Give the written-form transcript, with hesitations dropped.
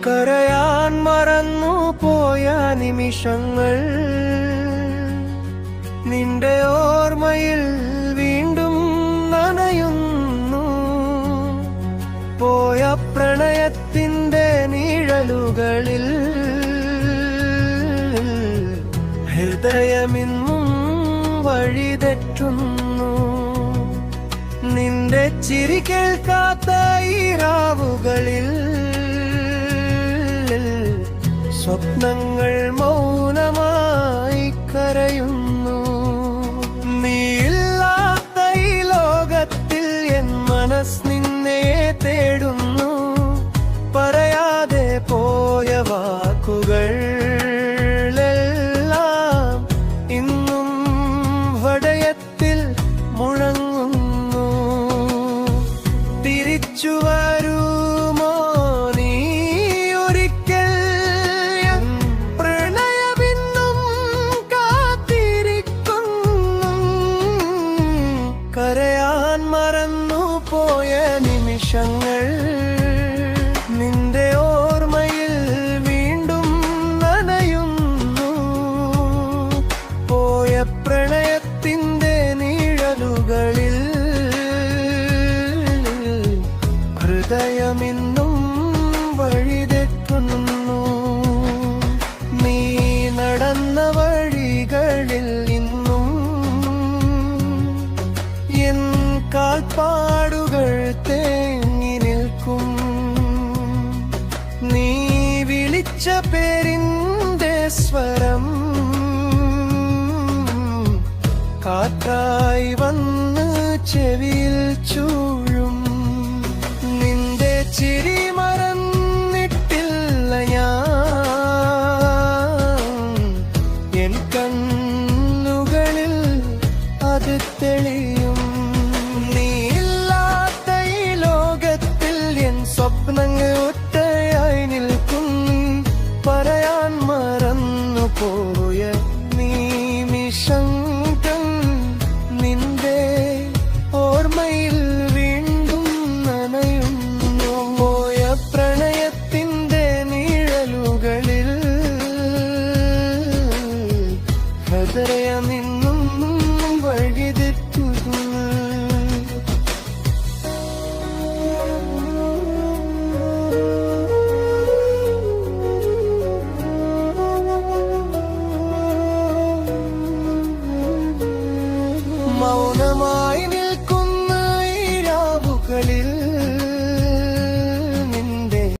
കരയാൻ മറന്നു പോയ നിമിഷങ്ങൾ നിന്റെ ഓർമ്മയിൽ വീണ്ടും നനയുന്നു. പോയ പ്രണയത്തിന്റെ നിഴലുകളിൽ ഹൃദയമിന്നും വഴിതെറ്റുന്നു. നിന്റെ ചിരി കേൾക്കാത്ത ഈ രാവുകളിൽ സ്വപ്നങ്ങൾ മൗനമായി കരയുന്നു. നീയില്ലാത്ത ഈ ലോകത്തിൽ എൻ മനസ്സ് നിന്നെ തേടുന്നു. പറയാതെ പോയ വാക്കുകൾ എല്ലാം ഇന്നും ഹൃദയത്തിൽ മുഴങ്ങുന്നു. തിരിച്ചു വരുമോ നീ ഒരിക്കൽ? പ്രണയമിന്നും കാത്തിരിക്കുന്നു. കരയാൻ മറന്നു പോയ നിമിഷങ്ങൾ നിന്റെ ഓർമ്മയിൽ വീണ്ടും നനയുന്നു. പോയ പ്രണയത്തിന്റെ നിഴലുകളിൽ ഹൃദയമിന്നും വഴിതെറ്റുന്നു. നീ നടന്ന വഴികളിൽ ഇന്നും എൻ കാൽപ്പാടുകൾ തേങ്ങി നിൽക്കും. നീ വിളിച്ച പേരിന്റെ സ്വരം കാറ്റായി വന്ന് ചെവിയിൽ ചൂഴും.